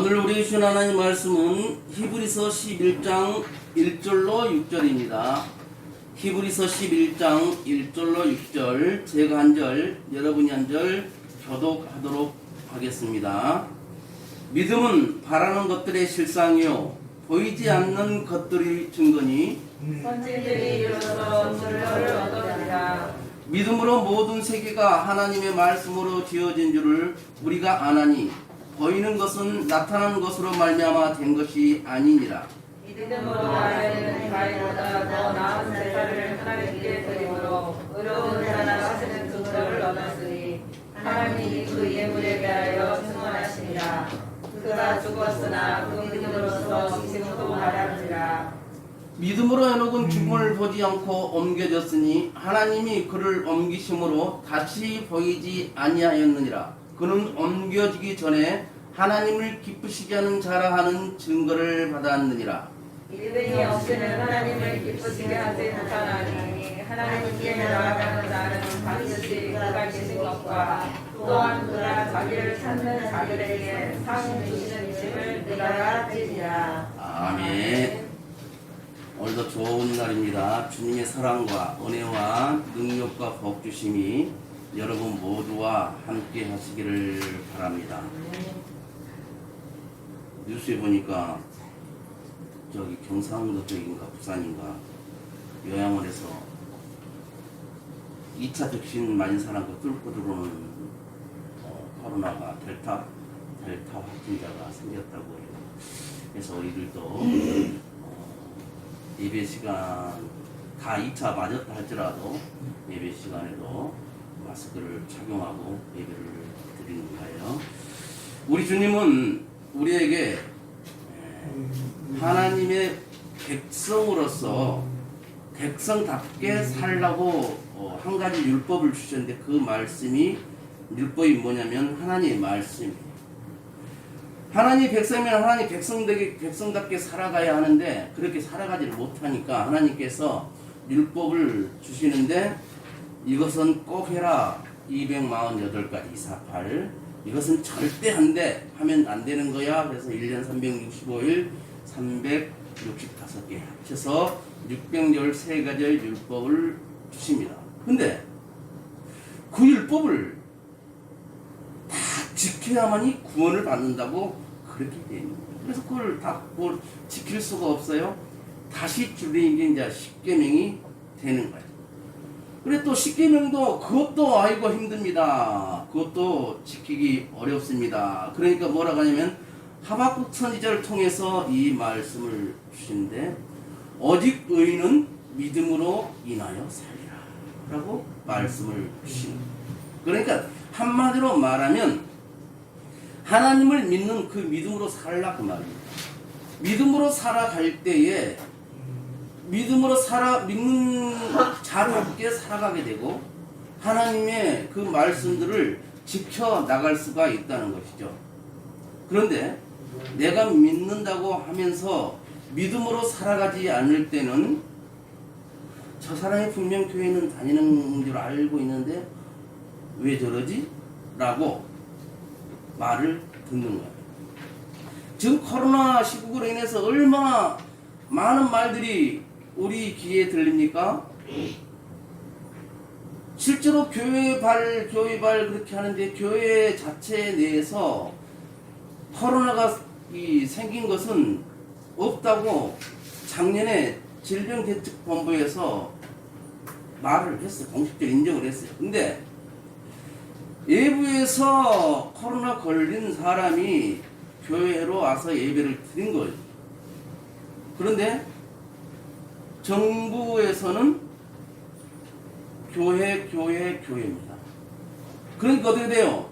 오늘 우리 주신 하나님 말씀은 히브리서 11장 1절로 6절입니다. 히브리서 11장 1절로 6절, 제가 한 절, 여러분이 한 절 교독하도록 하겠습니다. 믿음은 바라는 것들의 실상이요 보이지 않는 것들의 증거니 선지들이 이르러서 진로를 얻었느니라. 믿음으로 모든 세계가 하나님의 말씀으로 지어진 줄을 우리가 아나니 보이는 것은 나타나는 것으로 말미암아 된 것이 아니니라. 믿음으로 아이는 가인보다 더 나은 제사를 하나님께 드림으로 의로운 자나 하시는 증거를 얻었으니 하나님이 그 예물에 대하여 증언하시니라. 그가 죽었으나 그 믿음으로서 지금도 말하는지라. 믿음으로 에녹은 죽음을 보지 않고 옮겨졌으니 하나님이 그를 옮기심으로 다시 보이지 아니하였느니라. 그는 옮겨지기 전에 하나님을 기쁘시게 하는 자라 하는 증거를 받았느니라. 믿음이 없이는 하나님을 기쁘시게 하지 못하나니 하나님께 나아가는 자는 반드시 그가 계신 것과 또한 그가 자기를 찾는 자들에게 상 주시는 이심을 내가 알지니라. 아멘. 오늘도 좋은 날입니다. 주님의 사랑과 은혜와 능력과 복 주심이 여러분 모두와 함께 하시기를 바랍니다. 뉴스에 보니까 저기 경상도 쪽인가 부산인가 요양원에서 2차 백신 맞은 사람과 뚫고 들어오는 코로나가 델타 확진자가 생겼다고 해요. 그래서 우리들도 예배 시간 다 2차 맞았다 할지라도 예배 시간에도 마스크를 착용하고 예배를 드리는 거예요. 우리 주님은 우리에게 하나님의 백성으로서 백성답게 살라고 한 가지 율법을 주셨는데 그 말씀이 율법이 뭐냐면 하나님의 말씀이에요. 하나님 백성이면 하나님 백성답게 살아가야 하는데 그렇게 살아가지를 못하니까 하나님께서 율법을 주시는데 이것은 꼭 해라 248가지 248 이것은 절대 한데 하면 안 되는 거야. 그래서 1년 365일 365개 합쳐서 613가지의 율법을 주십니다. 근데 그 율법을 다 지켜야만이 구원을 받는다고 그렇게 되어 있는 거예요. 그래서 그걸 다 지킬 수가 없어요. 다시 줄인 게 이제 10계명이 되는 거예요. 그래 또 10계명도 그것도 아이고 힘듭니다. 그것도 지키기 어렵습니다. 그러니까 뭐라고 하냐면 하박국 선지자를 통해서 이 말씀을 주시는데 오직 의인은 믿음으로 인하여 살리라 라고 말씀을 주십니다. 그러니까 한마디로 말하면 하나님을 믿는 그 믿음으로 살라 그 말입니다. 믿음으로 살아갈 때에 믿는 자답게 살아가게 되고 하나님의 그 말씀들을 지켜 나갈 수가 있다는 것이죠. 그런데 내가 믿는다고 하면서 믿음으로 살아가지 않을 때는 저 사람이 분명 교회는 다니는 줄 알고 있는데 왜 저러지? 라고 말을 듣는 거예요. 지금 코로나 시국으로 인해서 얼마나 많은 말들이 우리 귀에 들립니까? 실제로 교회 발 그렇게 하는데 교회 자체 내에서 코로나가 생긴 것은 없다고 작년에 질병대책본부에서 말을 했어요. 공식적으로 인정을 했어요. 근데 외부에서 코로나 걸린 사람이 교회로 와서 예배를 드린 거예요. 그런데 정부에서는 교회입니다. 그러니까 어떻게 돼요?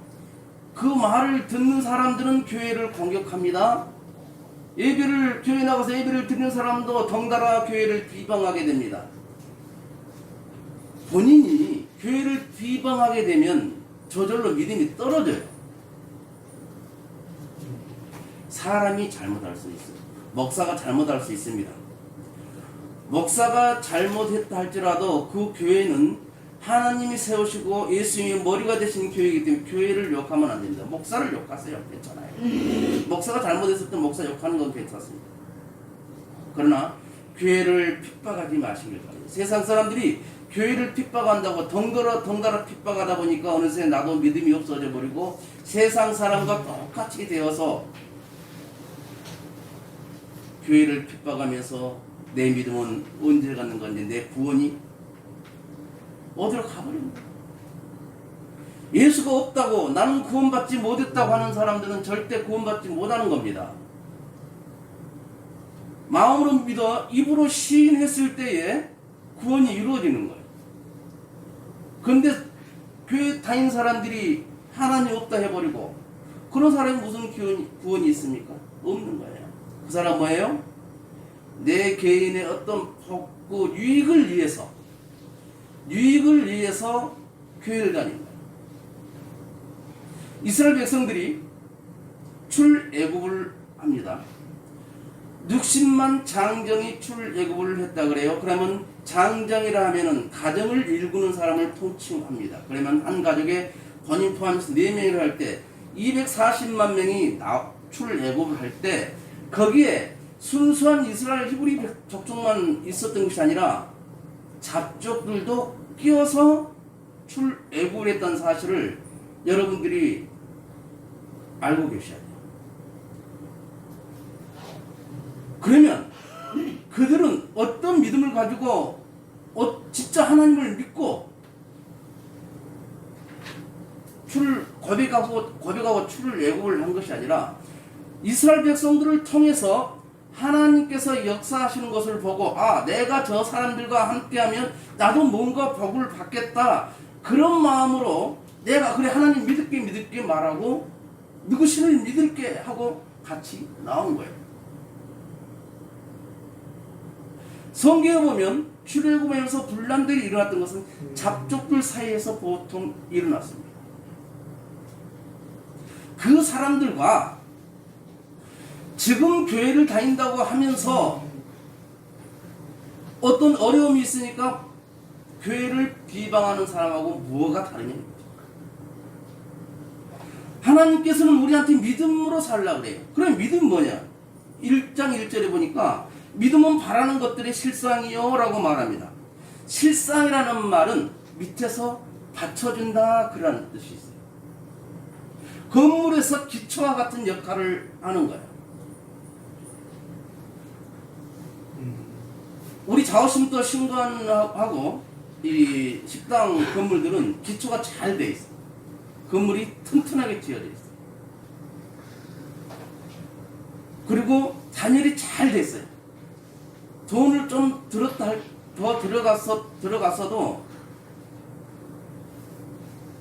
그 말을 듣는 사람들은 교회를 공격합니다. 교회 나가서 예배를 드리는 사람도 덩달아 교회를 비방하게 됩니다. 본인이 교회를 비방하게 되면 저절로 믿음이 떨어져요. 사람이 잘못할 수 있어요. 목사가 잘못할 수 있습니다. 목사가 잘못했다 할지라도 그 교회는 하나님이 세우시고 예수님이 머리가 되신 교회이기 때문에 교회를 욕하면 안 됩니다. 목사를 욕하세요. 괜찮아요. 목사가 잘못했을 때 목사 욕하는 건 괜찮습니다. 그러나 교회를 핍박하지 마시길 바랍니다. 세상 사람들이 교회를 핍박한다고 덩달아 핍박하다 보니까 어느새 나도 믿음이 없어져 버리고 세상 사람과 똑같이 되어서 교회를 핍박하면서 내 믿음은 언제 갖는 건지 내 구원이 어디로 가버립니다. 예수가 없다고 나는 구원받지 못했다고 하는 사람들은 절대 구원받지 못하는 겁니다. 마음으로 믿어 입으로 시인했을 때에 구원이 이루어지는 거예요. 그런데 교회 다닌 사람들이 하나님 없다 해버리고 그런 사람이 무슨 구원이 있습니까? 없는 거예요. 그 사람 뭐예요? 내 개인의 어떤 복구 유익을 위해서 교회를 다닌 거예요. 이스라엘 백성들이 출애굽을 합니다. 60만 장정이 출애굽을 했다 그래요. 그러면 장정이라 하면은 가정을 일구는 사람을 통칭합니다. 그러면 한 가족에 본인 포함해서 4명을 할 때 240만 명이 출애굽을 할 때 거기에 순수한 이스라엘 히브리 족속만 있었던 것이 아니라 잡족들도 끼어서 출애굽을 했다는 사실을 여러분들이 알고 계셔야 돼요. 그러면 그들은 어떤 믿음을 가지고 진짜 하나님을 믿고 고백하고 출애굽을 한 것이 아니라 이스라엘 백성들을 통해서 하나님께서 역사하시는 것을 보고 내가 저 사람들과 함께하면 나도 뭔가 복을 받겠다 그런 마음으로 내가 그래 하나님 믿을게 말하고 누구신을 믿을게 하고 같이 나온 거예요. 성경에 보면 출애굽에서 분란들이 일어났던 것은 잡족들 사이에서 보통 일어났습니다. 그 사람들과 지금 교회를 다닌다고 하면서 어떤 어려움이 있으니까 교회를 비방하는 사람하고 뭐가 다르냐. 하나님께서는 우리한테 믿음으로 살라 그래요. 그럼 믿음 뭐냐? 1장 1절에 보니까 믿음은 바라는 것들의 실상이요 라고 말합니다. 실상이라는 말은 밑에서 받쳐준다 그라는 뜻이 있어요. 건물에서 기초와 같은 역할을 하는 거예요. 우리 자오심도 신관하고 이 식당 건물들은 기초가 잘 돼 있어요. 건물이 튼튼하게 지어져 있어요. 그리고 단열이 잘 돼 있어요. 돈을 좀 더 들어갔어도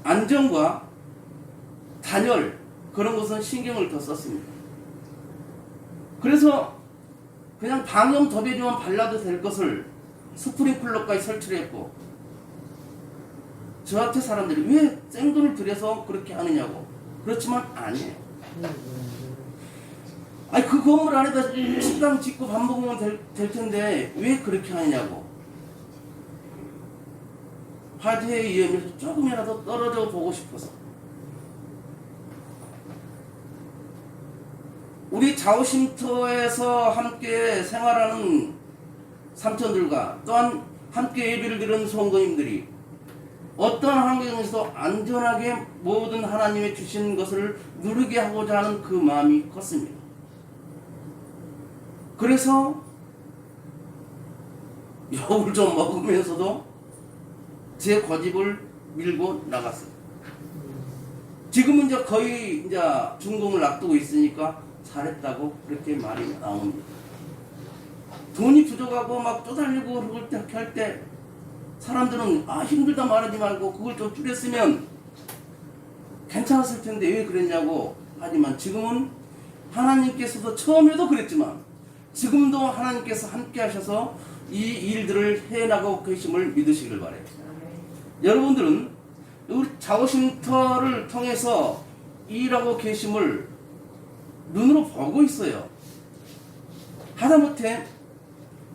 안전과 단열 그런 것은 신경을 더 썼습니다. 그래서 그냥 방염 도배지만 발라도 될 것을 스프링클러까지 설치를 했고 저한테 사람들이 왜 생돈을 들여서 그렇게 하느냐고. 그렇지만 아니에요. 그 건물 안에다 식당 짓고 밥 먹으면 될 텐데 왜 그렇게 하느냐고. 화재의 위험에서 조금이라도 떨어져 보고 싶어서. 우리 자오쉼터에서 함께 생활하는 삼촌들과 또한 함께 예배를 드리는 성도님들이 어떤 환경에서도 안전하게 모든 하나님의 주신 것을 누리게 하고자 하는 그 마음이 컸습니다. 그래서 욕을 좀 먹으면서도 제 고집을 밀고 나갔어요. 지금은 이제 거의 중공을 앞두고 있으니까 잘했다고 그렇게 말이 나옵니다. 돈이 부족하고 막 쪼달리고 그럴 때 할 때 사람들은 힘들다 말하지 말고 그걸 좀 줄였으면 괜찮았을 텐데 왜 그랬냐고 하지만 지금은 하나님께서도 처음에도 그랬지만 지금도 하나님께서 함께 하셔서 이 일들을 해나가고 계심을 믿으시길 바라요. 여러분들은 우리 자오쉼터를 통해서 일하고 계심을 눈으로 보고 있어요. 하다못해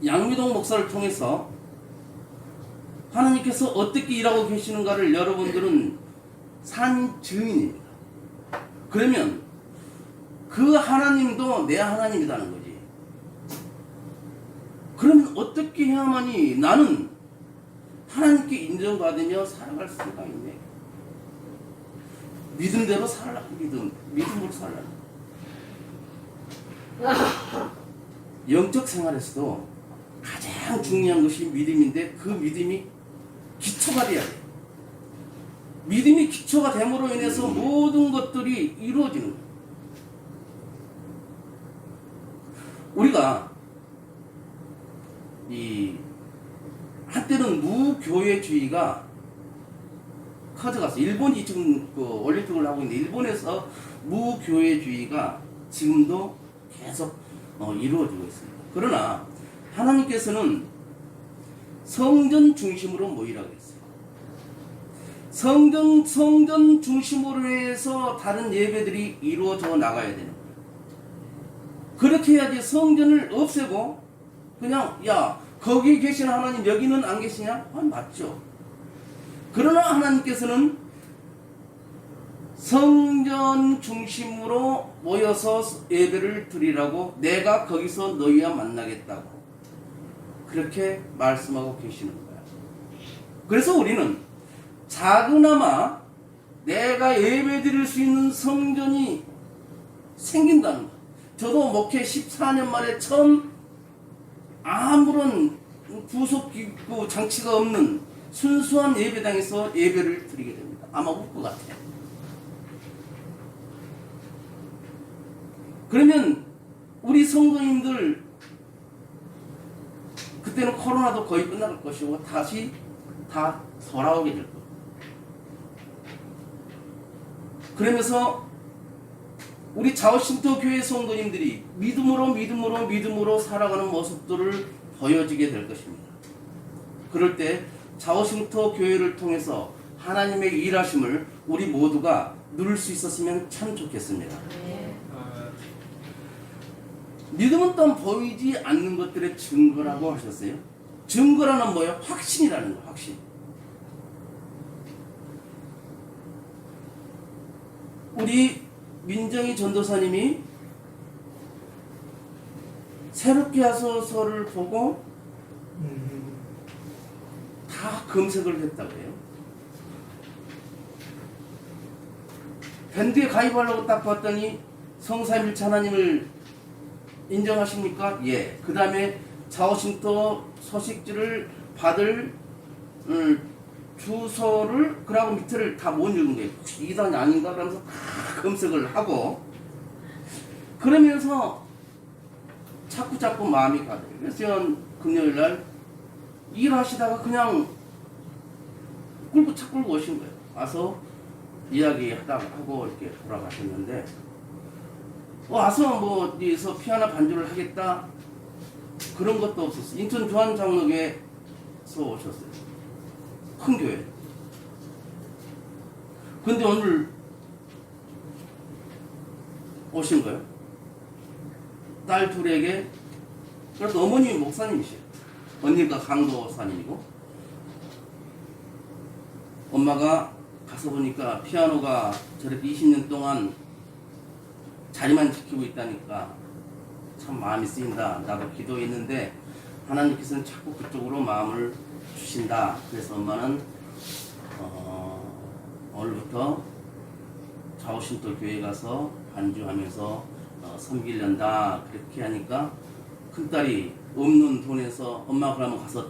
양미동 목사를 통해서 하나님께서 어떻게 일하고 계시는가를 여러분들은 산 증인입니다. 그러면 그 하나님도 내 하나님이라는 거지. 그러면 어떻게 해야만이 나는 하나님께 인정받으며 살아갈 수가 있네. 믿음대로 살라. 믿음으로 살라. 영적 생활에서도 가장 중요한 것이 믿음인데 그 믿음이 기초가 돼야 돼. 믿음이 기초가 됨으로 인해서 모든 것들이 이루어지는 거예요. 우리가 한때는 무교회주의가 커져갔어. 일본이 지금 그 올림픽을 하고 있는데 일본에서 무교회주의가 지금도 계속 이루어지고 있습니다. 그러나 하나님께서는 성전 중심으로 모이라고 했어요. 성전 중심으로 해서 다른 예배들이 이루어져 나가야 되는 거예요. 그렇게 해야지 성전을 없애고 그냥 야 거기 계신 하나님 여기는 안 계시냐? 맞죠. 그러나 하나님께서는 성전 중심으로 모여서 예배를 드리라고 내가 거기서 너희와 만나겠다고 그렇게 말씀하고 계시는 거야. 그래서 우리는 작으나마 내가 예배 드릴 수 있는 성전이 생긴다는 거야. 저도 목회 14년 만에 처음 아무런 부속기구 장치가 없는 순수한 예배당에서 예배를 드리게 됩니다. 아마 울 것 같아요. 그러면 우리 성도님들 그때는 코로나도 거의 끝날 것이고 다시 다 돌아오게 될 거예요. 그러면서 우리 자오신토 교회 성도님들이 믿음으로 살아가는 모습들을 보여지게 될 것입니다. 그럴 때 자오신토 교회를 통해서 하나님의 일하심을 우리 모두가 누릴 수 있었으면 참 좋겠습니다. 믿음은 또한 보이지 않는 것들의 증거라고 하셨어요. 증거라는 뭐예요? 확신이라는 거예요. 확신. 우리 민정희 전도사님이 새롭게 하소서를 보고 다 검색을 했다고 해요. 밴드에 가입하려고 딱 봤더니 성삼일체 하나님을 인정하십니까? 예. 그 다음에 자오신토 소식지를 받을 주소를 그러고 밑에를 다 못 읽은 거예요. 혹시 이단이 아닌가? 그러면서 다 검색을 하고 그러면서 자꾸 마음이 가요. 그래서 금요일날 일하시다가 그냥 차 끌고 오신 거예요. 와서 이야기하다가 하고 이렇게 돌아가셨는데 와서 뭐 어디서 피아노 반주를 하겠다 그런 것도 없었어요. 인천 주한장로교에서 오셨어요. 큰 교회. 근데 오늘 오신 거예요. 딸 둘에게 그래도 어머님이 목사님이시에요. 언니가 강도사님이고 엄마가 가서 보니까 피아노가 저렇게 20년 동안 자리만 지키고 있다니까 참 마음이 쓰인다. 나도 기도했는데 하나님께서는 자꾸 그쪽으로 마음을 주신다. 그래서 엄마는 오늘부터 자오신토 교회 가서 반주하면서 섬기련다. 그렇게 하니까 큰딸이 없는 돈에서 엄마 그러면 가서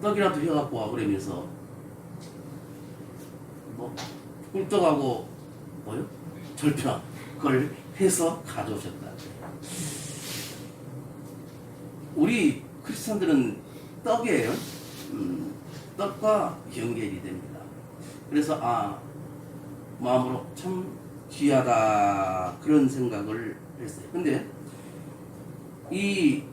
떡이라도 해갖고 와 그러면서 뭐 꿀떡하고 뭐요? 절편 그걸 해서 가져오셨다. 우리 크리스천들은 떡이에요. 떡과 연결이 됩니다. 그래서 마음으로 참 귀하다 그런 생각을 했어요. 근데 이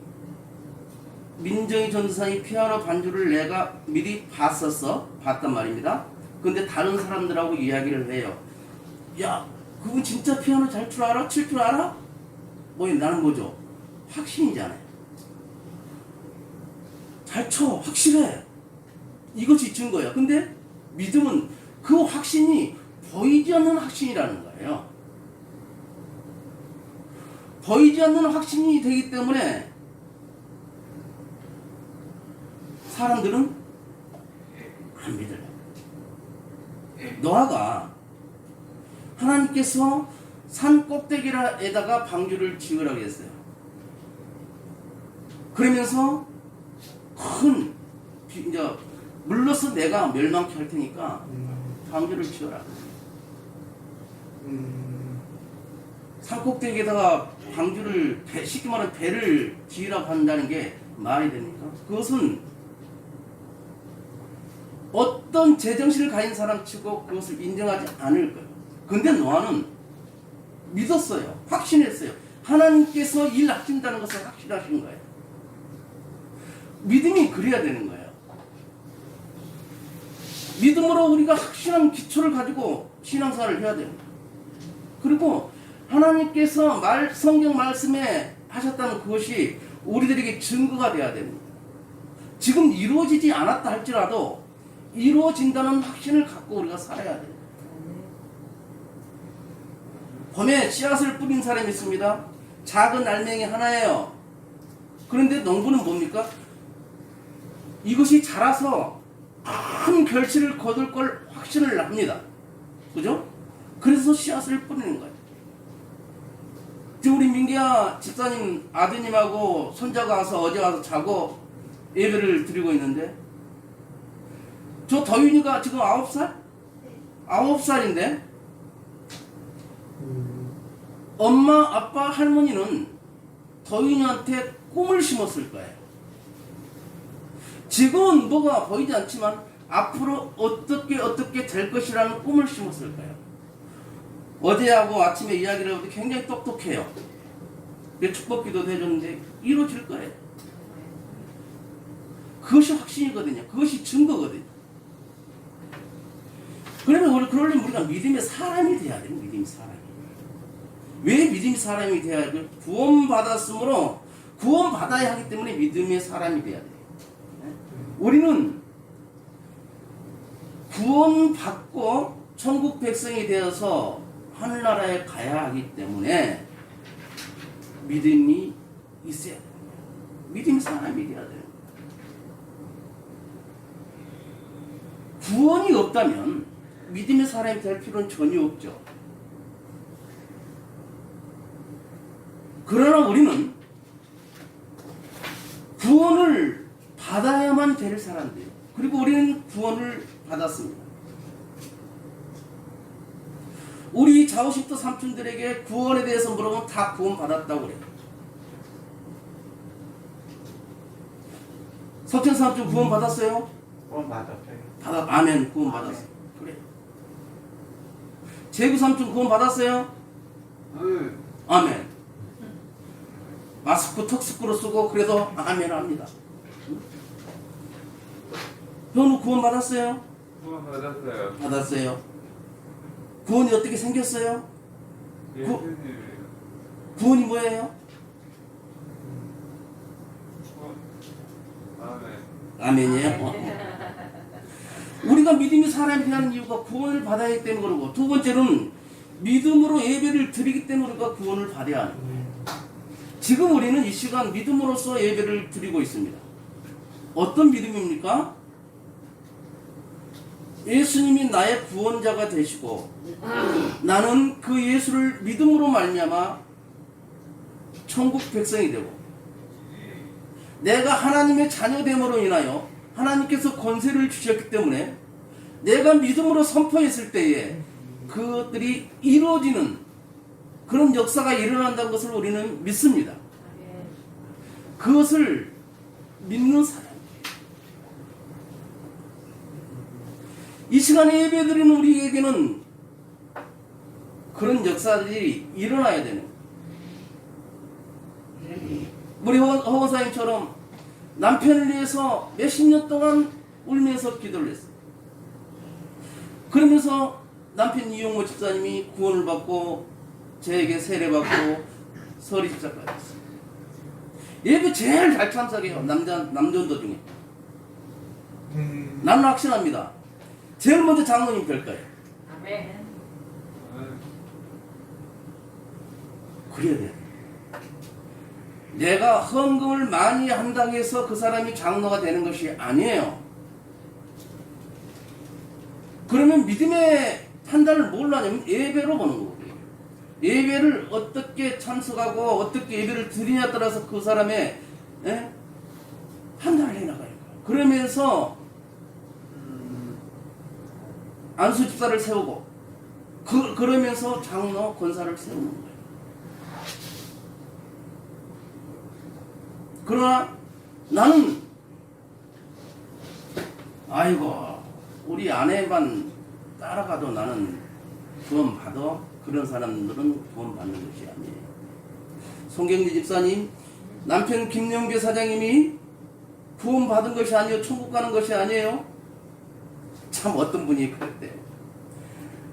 민정희 전도사의 피아노 반주를 내가 미리 봤단 말입니다. 근데 다른 사람들하고 이야기를 해요. 야, 그분 진짜 피아노 잘 줄 알아? 칠 줄 알아? 나는 뭐죠? 확신이잖아요. 잘 쳐, 확실해. 이것이 증거예요. 근데 믿음은 그 확신이 보이지 않는 확신이라는 거예요. 보이지 않는 확신이 되기 때문에 사람들은 안 믿어요. 노아가 하나님께서 산 꼭대기에다가 방주를 지으라고 했어요. 그러면서 큰 이제 물러서 내가 멸망케 할 테니까 방주를 지어라. 산 꼭대기에다가 방주를 쉽게 말하면 배를 지으라고 한다는 게 말이 됩니까? 그것은 어떤 제정신을 가진 사람치고 그것을 인정하지 않을 거예요. 근데 노아는 믿었어요. 확신했어요. 하나님께서 일하신다는 것을 확신하신 거예요. 믿음이 그래야 되는 거예요. 믿음으로 우리가 확실한 기초를 가지고 신앙생활을 해야 됩니다. 그리고 하나님께서 성경 말씀에 하셨다는 그것이 우리들에게 증거가 되어야 됩니다. 지금 이루어지지 않았다 할지라도 이루어진다는 확신을 갖고 우리가 살아야 돼요. 봄에 씨앗을 뿌린 사람이 있습니다. 작은 알맹이 하나예요. 그런데 농부는 뭡니까? 이것이 자라서 큰 결실을 거둘 걸 확신을 합니다. 그죠? 그래서 씨앗을 뿌리는 거예요. 지금 우리 민기야 집사님 아드님하고 손자가 와서 어제 와서 자고 예배를 드리고 있는데 저 더윤이가 지금 9살? 9살인데 엄마, 아빠, 할머니는 더윤이한테 꿈을 심었을 거예요. 지금은 뭐가 보이지 않지만 앞으로 어떻게 될 것이라는 꿈을 심었을 거예요. 어제하고 아침에 이야기를 하는데 굉장히 똑똑해요. 축복기도도 해줬는데 이루어질 거예요. 그것이 확신이거든요. 그것이 증거거든요. 그러면 그러려면 우리가 믿음의 사람이 돼야 돼요. 믿음의 사람이. 왜 믿음의 사람이 돼야 돼요? 구원받았으므로 구원받아야 하기 때문에 믿음의 사람이 돼야 돼요. 우리는 구원받고 천국 백성이 되어서 하늘나라에 가야 하기 때문에 믿음이 있어야 돼요. 믿음의 사람이 돼야 돼요. 구원이 없다면 믿음의 사람이 될 필요는 전혀 없죠. 그러나 우리는 구원을 받아야만 될 사람들이에요. 그리고 우리는 구원을 받았습니다. 우리 좌우십도 삼촌들에게 구원에 대해서 물어보면 다 구원 받았다고 그래요. 석천 삼촌 구원 받았어요? 구원 받았어요. 아멘. 구원 받았어요. 그래. 재구 삼촌 구원 받았어요? 아멘. 마스크 턱스크로 쓰고 그래도 아멘 합니다. 현우 구원 받았어요? 구원 받았어요. 받았어요. 구원이 어떻게 생겼어요? 예수님이에요. 구원이 뭐예요? 아멘. 아멘이에요. 우리가 믿음이 사람이 되는 이유가 구원을 받아야 하기 때문에 그러고, 두 번째는 믿음으로 예배를 드리기 때문에 우리가 구원을 받아야 하는 거예요. 지금 우리는 이 시간 믿음으로써 예배를 드리고 있습니다. 어떤 믿음입니까? 예수님이 나의 구원자가 되시고 나는 그 예수를 믿음으로 말미암아 천국 백성이 되고, 내가 하나님의 자녀됨으로 인하여 하나님께서 권세를 주셨기 때문에 내가 믿음으로 선포했을 때에 그것들이 이루어지는 그런 역사가 일어난다는 것을 우리는 믿습니다. 그것을 믿는 사람. 이 시간에 예배드리는 우리에게는 그런 역사들이 일어나야 되는 거예요. 우리 허원사님처럼 남편을 위해서 몇십 년 동안 울면서 기도를 했어요. 그러면서 남편 이용모 집사님이 구원을 받고 저에게 세례받고 서리 집사까지 했어요. 예배 제일 잘 참석해요. 남전도 중에. 나는 확신합니다. 제일 먼저 장로님 될 거예요. 아멘. 그래야 돼. 내가 헌금을 많이 한다고 해서 그 사람이 장로가 되는 것이 아니에요. 그러면 믿음의 판단을 뭘로 하냐면 예배로 보는 거거든요. 예배를 어떻게 참석하고 어떻게 예배를 드리냐에 따라서 그 사람의 판단을 해나가요. 그러면서 안수 집사를 세우고 그러면서 장로 권사를 세우는 거예요. 그러나 나는 아이고 우리 아내만 따라가도 나는 구원 받아. 그런 사람들은 구원 받는 것이 아니에요. 송경리 집사님, 남편 김영배 사장님이 구원 받은 것이 아니에요. 천국 가는 것이 아니에요. 참 어떤 분이 그랬대요.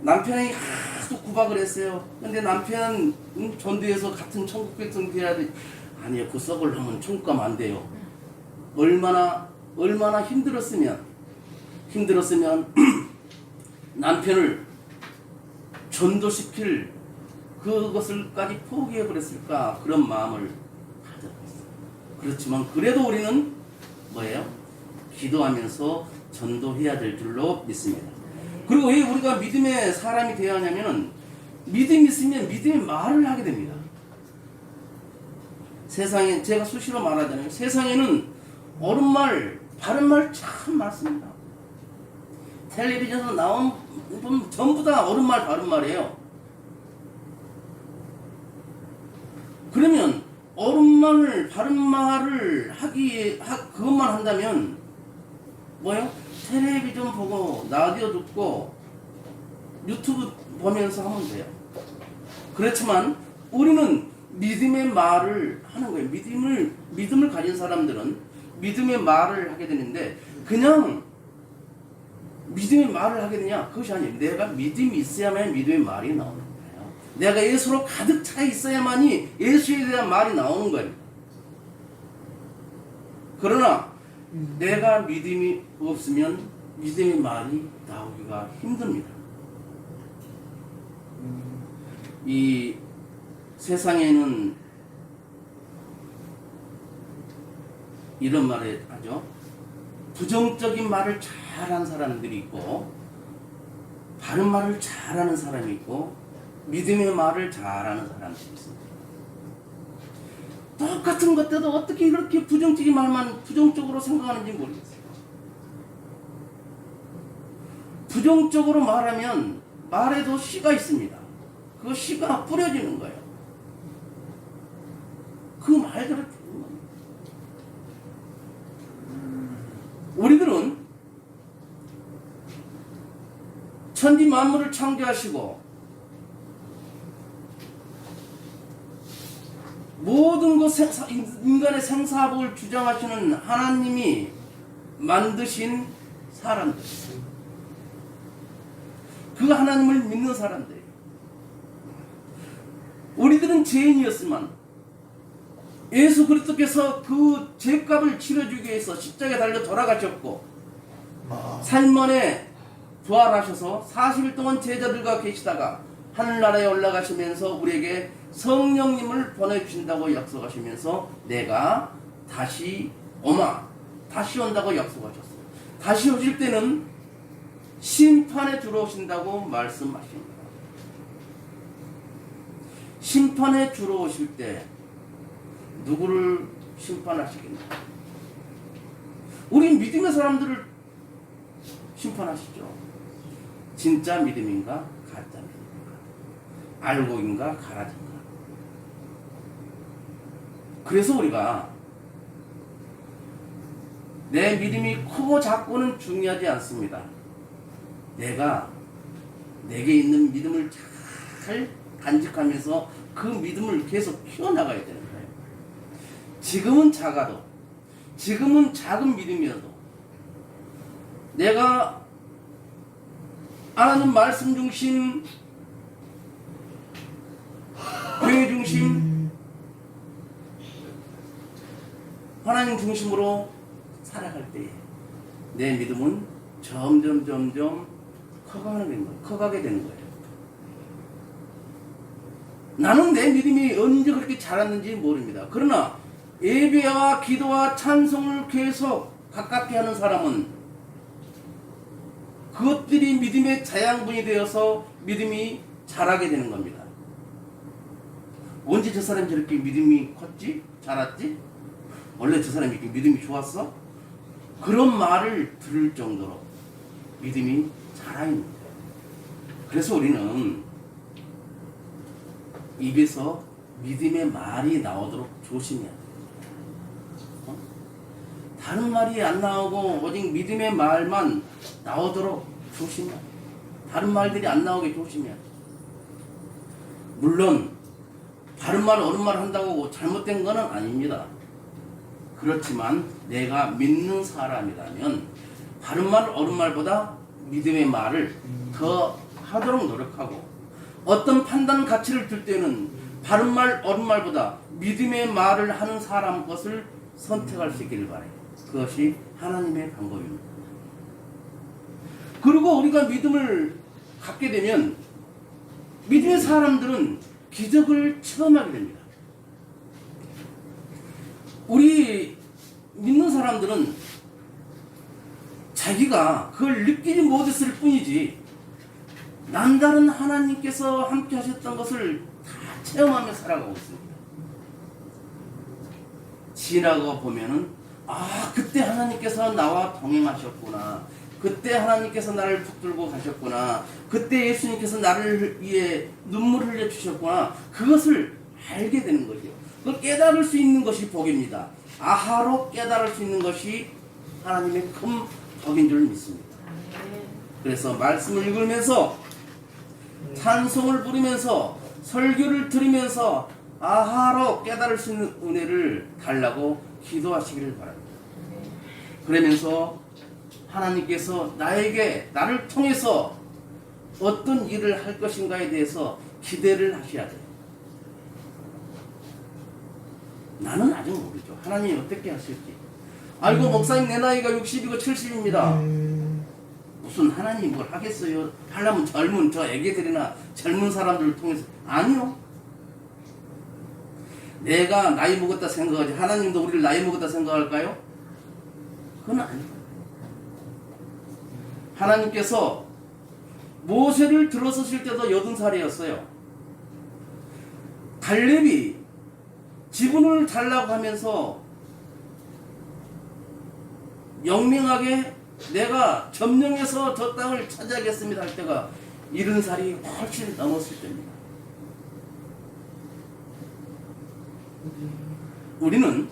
남편이 하도 구박을 했어요. 근데 남편 전도해서 같은 천국 백성 되어야 돼. 아니요, 그 썩을 놈은 천국 가면 안 돼요. 얼마나 힘들었으면 남편을 전도시킬 그것을까지 포기해버렸을까 그런 마음을 가졌어요. 그렇지만 그래도 우리는 뭐예요? 기도하면서 전도해야 될 줄로 믿습니다. 그리고 왜 우리가 믿음의 사람이 되어야 하냐면은 믿음이 있으면 믿음의 말을 하게 됩니다. 세상에 제가 수시로 말하잖아요. 세상에는 옳은 말, 바른 말 참 많습니다. 텔레비전에서 나온 분 전부 다 옳은 말, 바른 말이에요. 그러면 옳은 말, 바른 말을 그것만 한다면 뭐요? 텔레비전 보고 라디오 듣고 유튜브 보면서 하면 돼요. 그렇지만 우리는 믿음의 말을 하는 거예요. 믿음을 가진 사람들은 믿음의 말을 하게 되는데 그냥 믿음의 말을 하게 되냐? 그것이 아니에요. 내가 믿음이 있어야만 믿음의 말이 나오는 거예요. 내가 예수로 가득 차 있어야만이 예수에 대한 말이 나오는 거예요. 그러나 내가 믿음이 없으면 믿음의 말이 나오기가 힘듭니다. 이 세상에는 이런 말을 하죠. 부정적인 말을 잘하는 사람들이 있고 바른 말을 잘하는 사람이 있고 믿음의 말을 잘하는 사람들이 있습니다. 똑같은 것 때도 어떻게 그렇게 부정적인 말만 부정적으로 생각하는지 모르겠어요. 부정적으로 말하면 말에도 씨가 있습니다. 그 씨가 뿌려지는 거예요. 그 말대로 우리들은 천지 만물을 창조하시고 모든 것 인간의 생사복을 주장하시는 하나님이 만드신 사람들, 그 하나님을 믿는 사람들. 우리들은 죄인이었지만 예수 그리스도께서 그 죄값을 치러주기 위해서 십자가에 달려 돌아가셨고 3일 만에 부활하셔서 40일 동안 제자들과 계시다가 하늘나라에 올라가시면서 우리에게 성령님을 보내주신다고 약속하시면서 내가 다시 온다고 약속하셨어요. 다시 오실 때는 심판에 들어오신다고 말씀하십니다. 심판에 들어오실 때 누구를 심판하시겠나? 우리 믿음의 사람들을 심판하시죠. 진짜 믿음인가 가짜 믿음인가, 알고인가 가라진가. 그래서 우리가 내 믿음이 크고 작고는 중요하지 않습니다. 내게 있는 믿음을 잘 간직하면서 그 믿음을 계속 키워나가야 되는 거예요. 지금은 작아도, 지금은 작은 믿음이어도 내가 하나님 말씀 중심, 교회 중심, 하나님 중심으로 살아갈 때 내 믿음은 점점 커가게 되는 거예요. 나는 내 믿음이 언제 그렇게 자랐는지 모릅니다. 그러나 예배와 기도와 찬송을 계속 가깝게 하는 사람은 그것들이 믿음의 자양분이 되어서 믿음이 자라게 되는 겁니다. 언제 저 사람이 저렇게 믿음이 컸지? 자랐지? 원래 저 사람이 이렇게 믿음이 좋았어? 그런 말을 들을 정도로 믿음이 자라있는 거예요. 그래서 우리는 입에서 믿음의 말이 나오도록 조심해야 돼요. 다른 말이 안 나오고 오직 믿음의 말만 나오도록 조심해야 돼요. 다른 말들이 안 나오게 조심해야 돼요. 물론 바른 말 옳은 말 한다고 잘못된 거는 아닙니다. 그렇지만 내가 믿는 사람이라면 바른 말 옳은 말보다 믿음의 말을 더 하도록 노력하고, 어떤 판단 가치를 들 때는 바른 말 옳은 말보다 믿음의 말을 하는 사람 것을 선택할 수 있기를 바라요. 그것이 하나님의 방법입니다. 그리고 우리가 믿음을 갖게 되면 믿음의 사람들은 기적을 체험하게 됩니다. 우리 믿는 사람들은 자기가 그걸 느끼지 못했을 뿐이지 남다른 하나님께서 함께 하셨던 것을 다 체험하며 살아가고 있습니다. 지나고 보면은 그때 하나님께서 나와 동행하셨구나, 그때 하나님께서 나를 붙들고 가셨구나, 그때 예수님께서 나를 위해 눈물을 흘려 주셨구나, 그것을 알게 되는 거죠. 그걸 깨달을 수 있는 것이 복입니다. 아하로 깨달을 수 있는 것이 하나님의 큰 복인 줄 믿습니다. 그래서 말씀을 읽으면서 찬송을 부르면서 설교를 들으면서 아하로 깨달을 수 있는 은혜를 달라고 기도하시기를 바랍니다. 그러면서 하나님께서 나를 통해서 어떤 일을 할 것인가에 대해서 기대를 하셔야 돼요. 나는 아직 모르죠. 하나님이 어떻게 하실지. 아이고 목사님 내 나이가 60이고 70입니다. 무슨 하나님이 뭘 하겠어요? 하려면 젊은 저 애기들이나 젊은 사람들을 통해서. 아니요. 내가 나이 먹었다 생각하지 하나님도 우리를 나이 먹었다 생각할까요? 그건 아니에요. 하나님께서 모세를 들어서실 때도 80살이었어요. 갈렙이 지분을 달라고 하면서 영명하게 내가 점령해서 저 땅을 차지하겠습니다 할 때가 70살이 훨씬 넘었을 때입니다. 우리는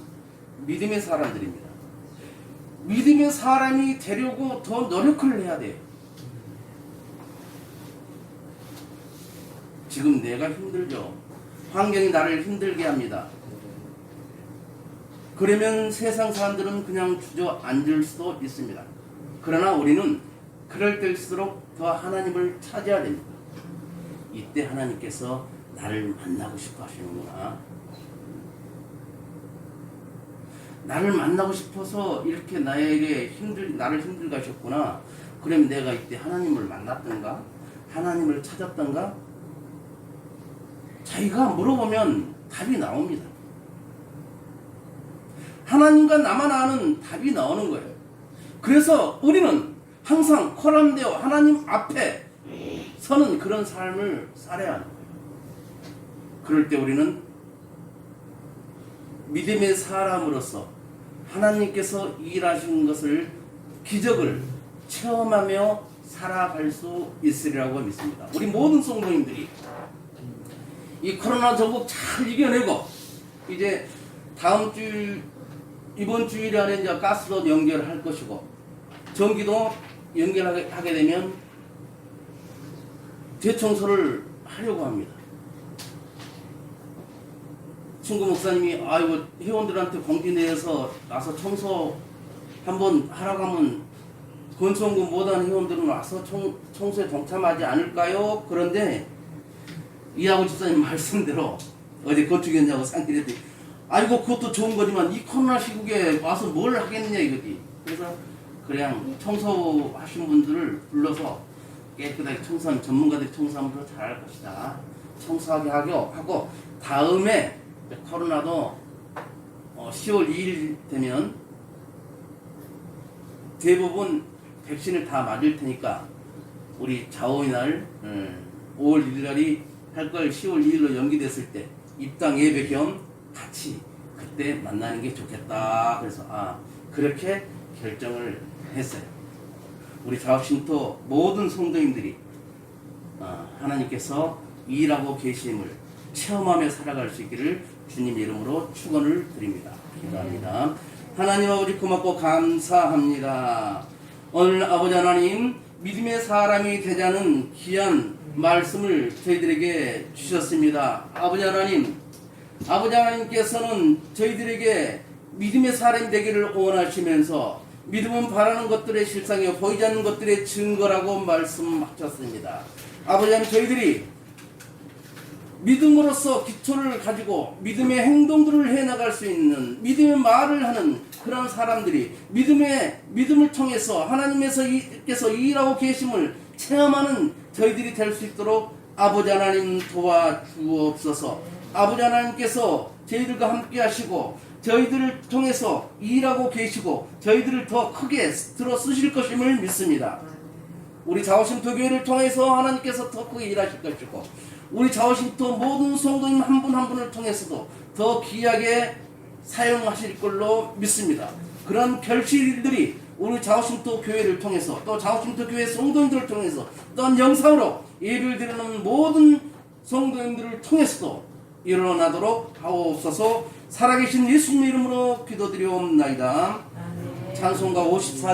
믿음의 사람들입니다. 믿음의 사람이 되려고 더 노력을 해야 돼요. 지금 내가 힘들죠. 환경이 나를 힘들게 합니다. 그러면 세상 사람들은 그냥 주저앉을 수도 있습니다. 그러나 우리는 그럴 때일수록 더 하나님을 찾아야 됩니다. 이때 하나님께서 나를 만나고 싶어 하시는구나. 나를 만나고 싶어서 이렇게 나를 힘들게 하셨구나. 그럼 내가 이때 하나님을 만났던가? 하나님을 찾았던가? 자기가 물어보면 답이 나옵니다. 하나님과 나만 아는 답이 나오는 거예요. 그래서 우리는 항상 코람되어 하나님 앞에 서는 그런 삶을 살아야 하는 거예요. 그럴 때 우리는 믿음의 사람으로서 하나님께서 일하신 것을, 기적을 체험하며 살아갈 수 있으리라고 믿습니다. 우리 모든 성도님들이 이 코로나 전국 잘 이겨내고 이제 다음 주 이번 주일 안에 이제 가스도 연결할 것이고 전기도 연결하게 되면 대청소를 하려고 합니다. 친구 목사님이 아이고 회원들한테 공지 내서 나서 청소 한번 하라고 하면 건축원금 못하는 회원들은 와서 청소에 동참하지 않을까요? 그런데 이하고 집사님 말씀대로 어제 건축위원장하고 상의했더니 아이고 그것도 좋은 거지만 이 코로나 시국에 와서 뭘 하겠느냐 이거지. 그래서 그냥 청소하신 분들을 불러서 깨끗하게 청소하면 전문가들이 청소하면 더 잘할 것이다. 청소하게 하고 다음에 코로나도 10월 2일 되면 대부분 백신을 다 맞을 테니까 우리 자오의 날 5월 1일 날이 할 걸 10월 2일로 연기됐을 때 입당 예배 겸 같이 그때 만나는 게 좋겠다. 그래서 그렇게 결정을 했어요. 우리 자오신토 모든 성도님들이 하나님께서 일하고 계심을 체험하며 살아갈 수 있기를 주님 이름으로 축원을 드립니다. 기도합니다. 하나님 아버지 고맙고 감사합니다. 오늘 아버지 하나님 믿음의 사람이 되자는 귀한 말씀을 저희들에게 주셨습니다. 아버지 하나님께서는 저희들에게 믿음의 사람이 되기를 원하시면서 믿음은 바라는 것들의 실상이요 보이지 않는 것들의 증거라고 말씀하셨습니다. 아버지 하나님 저희들이 믿음으로써 기초를 가지고 믿음의 행동들을 해나갈 수 있는 믿음의 말을 하는 그런 사람들이 믿음을 통해서 하나님께서 일하고 계심을 체험하는 저희들이 될 수 있도록 아버지 하나님 도와주옵소서. 아버지 하나님께서 저희들과 함께 하시고 저희들을 통해서 일하고 계시고 저희들을 더 크게 들어 쓰실 것임을 믿습니다. 우리 자오신토 교회를 통해서 하나님께서 더 크게 일하실 것이고 우리 자오신토 모든 성도님 한 분 한 분을 통해서도 더 귀하게 사용하실 걸로 믿습니다. 그런 결실들이 우리 자오신토 교회를 통해서 또 자오신토 교회 성도님들을 통해서 또한 영상으로 예배를 드리는 모든 성도님들을 통해서도 일어나도록 하옵소서. 살아계신 예수님 이름으로 기도드리옵나이다. 찬송가 54